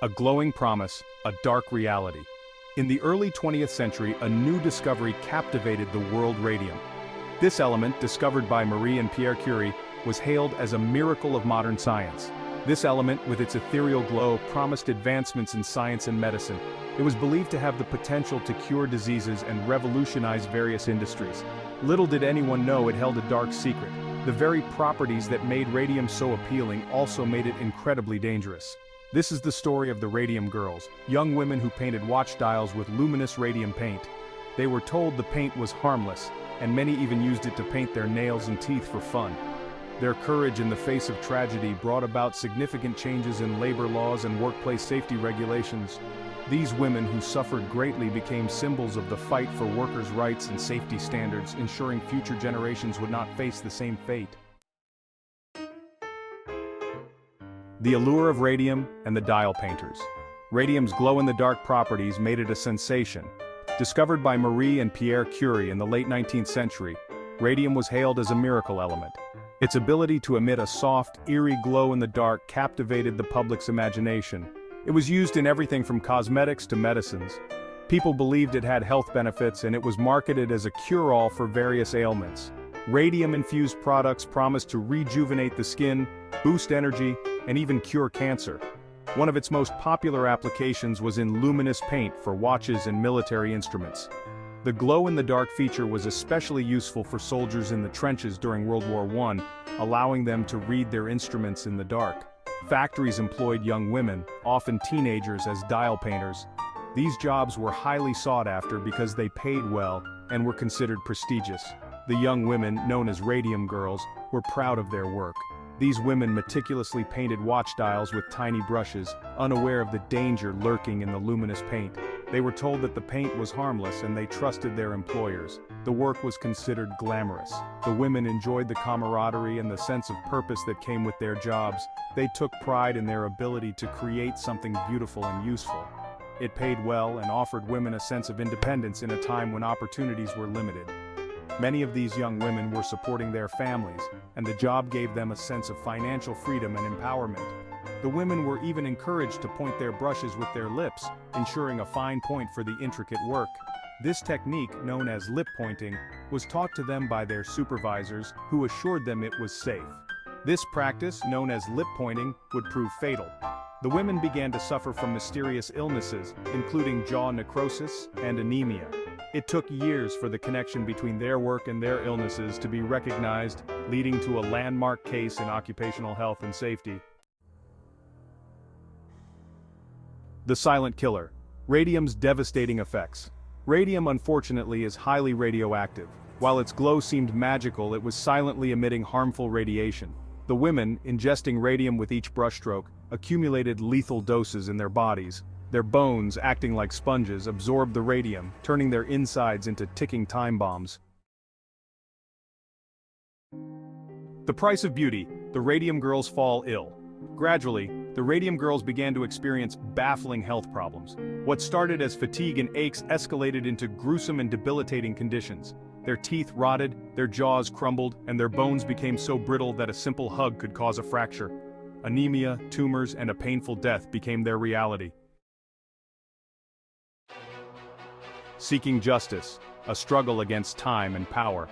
A glowing promise, a dark reality. In the early 20th century, a new discovery captivated the world: radium. This element, discovered by Marie and Pierre Curie, was hailed as a miracle of modern science. This element, with its ethereal glow, promised advancements in science and medicine. It was believed to have the potential to cure diseases and revolutionize various industries. Little did anyone know it held a dark secret. The very properties that made radium so appealing also made it incredibly dangerous. This is the story of the Radium Girls, young women who painted watch dials with luminous radium paint. They were told the paint was harmless, and many even used it to paint their nails and teeth for fun. Their courage in the face of tragedy brought about significant changes in labor laws and workplace safety regulations. These women who suffered greatly became symbols of the fight for workers' rights and safety standards, ensuring future generations would not face the same fate. The allure of radium and the dial painters. Radium's glow-in-the-dark properties made it a sensation. Discovered by Marie and Pierre Curie in the late 19th century, radium was hailed as a miracle element. Its ability to emit a soft, eerie glow in the dark captivated the public's imagination. It was used in everything from cosmetics to medicines. People believed it had health benefits, and it was marketed as a cure-all for various ailments. Radium-infused products promised to rejuvenate the skin, boost energy, and even cure cancer. One of its most popular applications was in luminous paint for watches and military instruments. The glow-in-the-dark feature was especially useful for soldiers in the trenches during World War I, allowing them to read their instruments in the dark. Factories employed young women, often teenagers, as dial painters. These jobs were highly sought after because they paid well and were considered prestigious. The young women, known as Radium Girls, were proud of their work. These women meticulously painted watch dials with tiny brushes, unaware of the danger lurking in the luminous paint. They were told that the paint was harmless, and they trusted their employers. The work was considered glamorous. The women enjoyed the camaraderie and the sense of purpose that came with their jobs. They took pride in their ability to create something beautiful and useful. It paid well and offered women a sense of independence in a time when opportunities were limited. Many of these young women were supporting their families, and the job gave them a sense of financial freedom and empowerment. The women were even encouraged to point their brushes with their lips, ensuring a fine point for the intricate work. This technique, known as lip pointing, was taught to them by their supervisors, who assured them it was safe. This practice, known as lip pointing, would prove fatal. The women began to suffer from mysterious illnesses, including jaw necrosis and anemia. It took years for the connection between their work and their illnesses to be recognized, leading to a landmark case in occupational health and safety. The silent killer. Radium's devastating effects. Radium, unfortunately, is highly radioactive. While its glow seemed magical, it was silently emitting harmful radiation. The women, ingesting radium with each brushstroke, accumulated lethal doses in their bodies. Their bones, acting like sponges, absorbed the radium, turning their insides into ticking time bombs. The price of beauty. The Radium Girls fall ill. Gradually, the Radium Girls began to experience baffling health problems. What started as fatigue and aches escalated into gruesome and debilitating conditions. Their teeth rotted, their jaws crumbled, and their bones became so brittle that a simple hug could cause a fracture. Anemia, tumors, and a painful death became their reality. Seeking justice, a struggle against time and power.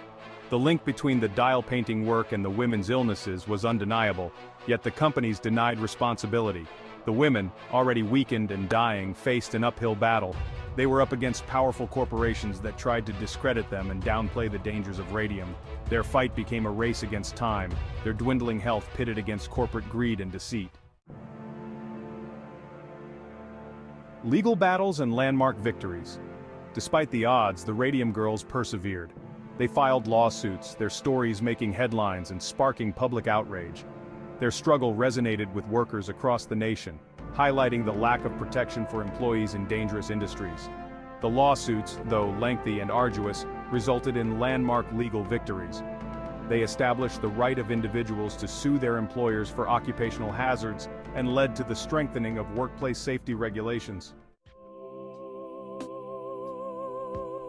The link between the dial painting work and the women's illnesses was undeniable, yet the companies denied responsibility. The women, already weakened and dying, faced an uphill battle. They were up against powerful corporations that tried to discredit them and downplay the dangers of radium. Their fight became a race against time, their dwindling health pitted against corporate greed and deceit. Legal battles and landmark victories. Despite the odds, the Radium Girls persevered. They filed lawsuits, their stories making headlines and sparking public outrage. Their struggle resonated with workers across the nation, highlighting the lack of protection for employees in dangerous industries. The lawsuits, though lengthy and arduous, resulted in landmark legal victories. They established the right of individuals to sue their employers for occupational hazards and led to the strengthening of workplace safety regulations.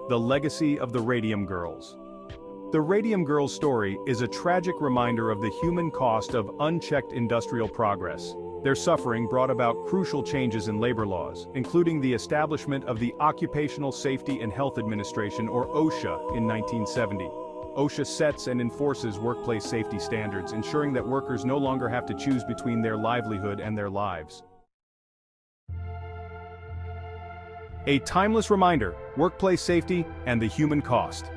The legacy of the Radium Girls. The Radium Girls story is a tragic reminder of the human cost of unchecked industrial progress. Their suffering brought about crucial changes in labor laws, including the establishment of the Occupational Safety and Health Administration, or OSHA, in 1970. OSHA sets and enforces workplace safety standards, ensuring that workers no longer have to choose between their livelihood and their lives. A timeless reminder: workplace safety and the human cost.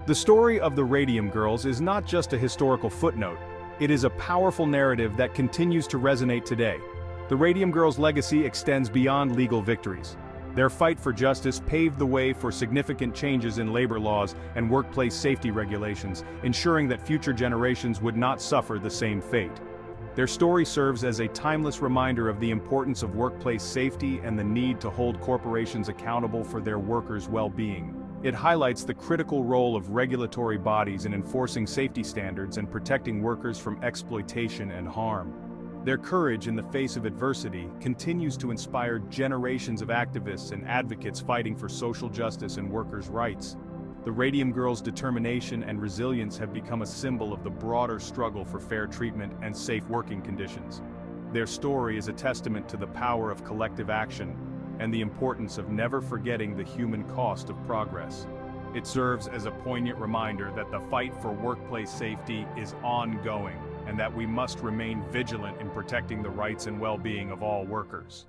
The story of the Radium Girls is not just a historical footnote, it is a powerful narrative that continues to resonate today. The Radium Girls' legacy extends beyond legal victories. Their fight for justice paved the way for significant changes in labor laws and workplace safety regulations, ensuring that future generations would not suffer the same fate. Their story serves as a timeless reminder of the importance of workplace safety and the need to hold corporations accountable for their workers' well-being. It highlights the critical role of regulatory bodies in enforcing safety standards and protecting workers from exploitation and harm. Their courage in the face of adversity continues to inspire generations of activists and advocates fighting for social justice and workers' rights. The Radium Girls' determination and resilience have become a symbol of the broader struggle for fair treatment and safe working conditions. Their story is a testament to the power of collective action and the importance of never forgetting the human cost of progress. It serves as a poignant reminder that the fight for workplace safety is ongoing, and that we must remain vigilant in protecting the rights and well-being of all workers.